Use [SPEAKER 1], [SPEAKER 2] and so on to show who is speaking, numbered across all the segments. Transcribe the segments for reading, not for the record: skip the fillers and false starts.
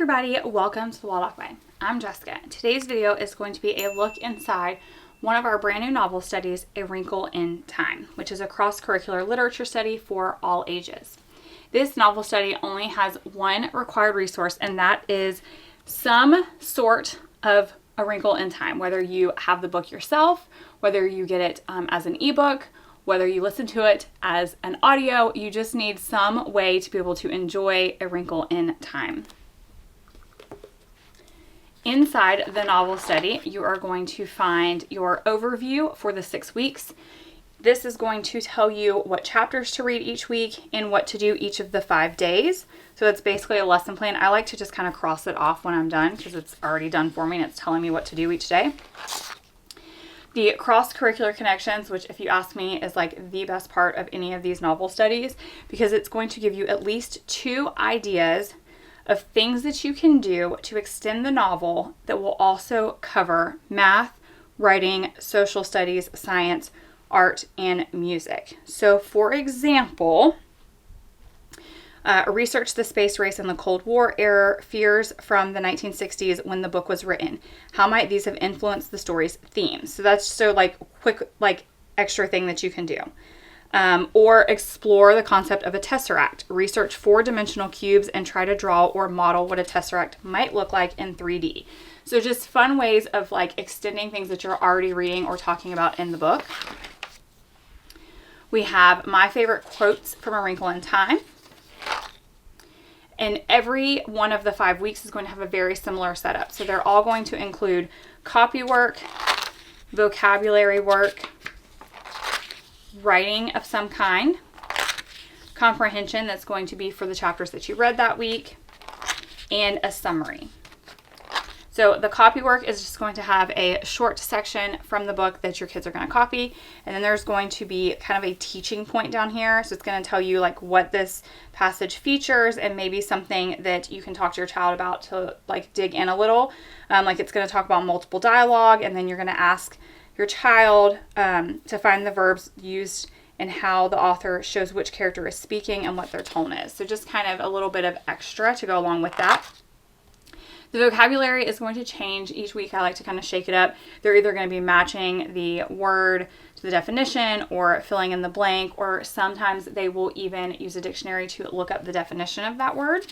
[SPEAKER 1] everybody, welcome to the Waldock Way. I'm Jessica. Today's video is going to be a look inside one of our brand new novel studies, A Wrinkle in Time, which is a cross-curricular literature study for all ages. This novel study only has one required resource, and that is some sort of A Wrinkle in Time, whether you have the book yourself, whether you get it as an ebook, whether you listen to it as an audio. You just need some way to be able to enjoy A Wrinkle in Time. Inside the novel study, you are going to find your overview for the 6 weeks. This is going to tell you what chapters to read each week and what to do each of the 5 days. So it's basically a lesson plan. I like to just kind of cross it off when I'm done because it's already done for me and it's telling me what to do each day. The cross-curricular connections, which if you ask me is like the best part of any of these novel studies, because it's going to give you at least 2 ideas of things that you can do to extend the novel that will also cover math, writing, social studies, science, art, and music. So for example, research the space race and the Cold War era fears from the 1960s when the book was written. How might these have influenced the story's themes? So that's so like quick, like extra thing that you can do. Or explore the concept of a tesseract. Research 4-dimensional cubes and try to draw or model what a tesseract might look like in 3D. So just fun ways of like extending things that you're already reading or talking about in the book. We have my favorite quotes from A Wrinkle in Time. And every one of the 5 weeks is going to have a very similar setup. So they're all going to include copy work, vocabulary work, writing of some kind, comprehension that's going to be for the chapters that you read that week, and a summary. So the copy work is just going to have a short section from the book that your kids are going to copy, and then there's going to be kind of a teaching point down here. So it's going to tell you like what this passage features and maybe something that you can talk to your child about to like dig in a little. Like it's going to talk about multiple dialogue, and then you're going to ask your child to find the verbs used and how the author shows which character is speaking and what their tone is. So just kind of a little bit of extra to go along with that. The vocabulary is going to change each week. I like to kind of shake it up. They're either going to be matching the word to the definition or filling in the blank, or sometimes they will even use a dictionary to look up the definition of that word.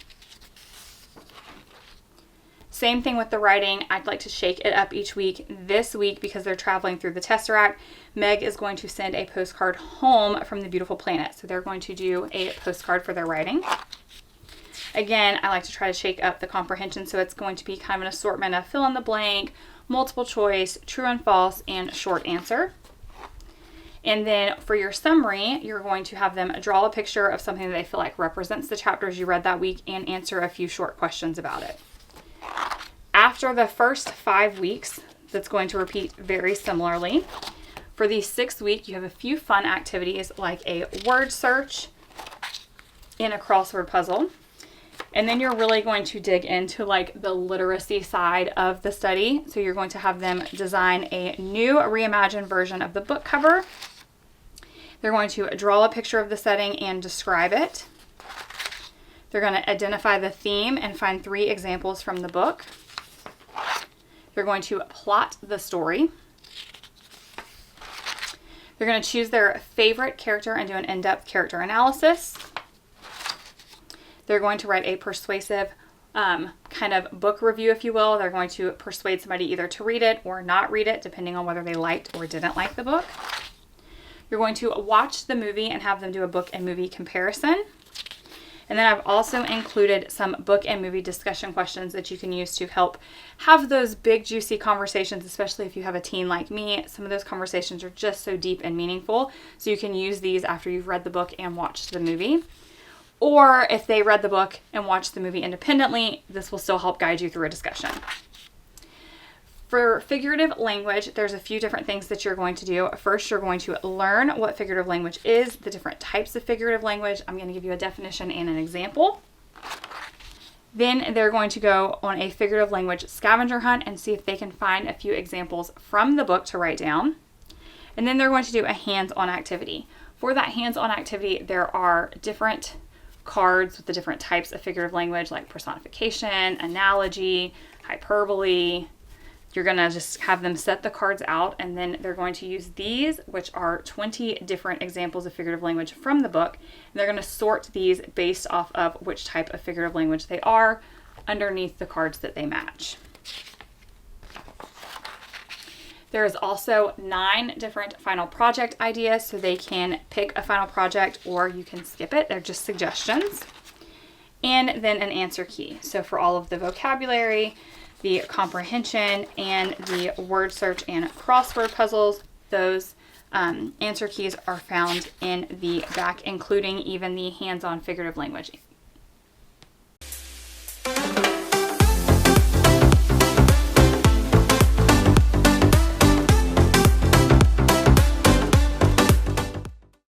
[SPEAKER 1] Same thing with the writing. I'd like to shake it up each week. This week, because they're traveling through the Tesseract, Meg is going to send a postcard home from the beautiful planet. So they're going to do a postcard for their writing. Again, I like to try to shake up the comprehension. So it's going to be kind of an assortment of fill in the blank, multiple choice, true and false, and short answer. And then for your summary, you're going to have them draw a picture of something that they feel like represents the chapters you read that week and answer a few short questions about it. After the first 5 weeks, that's going to repeat very similarly. For the 6th week, you have a few fun activities like a word search and a crossword puzzle. And then you're really going to dig into like the literacy side of the study. So you're going to have them design a new reimagined version of the book cover. They're going to draw a picture of the setting and describe it. They're going to identify the theme and find 3 examples from the book. They're going to plot the story. They're going to choose their favorite character and do an in-depth character analysis. They're going to write a persuasive kind of book review, if you will. They're going to persuade somebody either to read it or not read it, depending on whether they liked or didn't like the book. You're going to watch the movie and have them do a book and movie comparison. And then I've also included some book and movie discussion questions that you can use to help have those big, juicy conversations, especially if you have a teen like me. Some of those conversations are just so deep and meaningful. So you can use these after you've read the book and watched the movie. Or if they read the book and watched the movie independently, this will still help guide you through a discussion. For figurative language, there's a few different things that you're going to do. First, you're going to learn what figurative language is, the different types of figurative language. I'm going to give you a definition and an example. Then they're going to go on a figurative language scavenger hunt and see if they can find a few examples from the book to write down. And then they're going to do a hands-on activity. For that hands-on activity, there are different cards with the different types of figurative language like personification, analogy, hyperbole. You're going to just have them set the cards out, and then they're going to use these, which are 20 different examples of figurative language from the book. And they're going to sort these based off of which type of figurative language they are underneath the cards that they match. There is also 9 different final project ideas, so they can pick a final project or you can skip it. They're just suggestions. And then an answer key. So for all of the vocabulary, the comprehension, and the word search and crossword puzzles, those answer keys are found in the back, including even the hands-on figurative language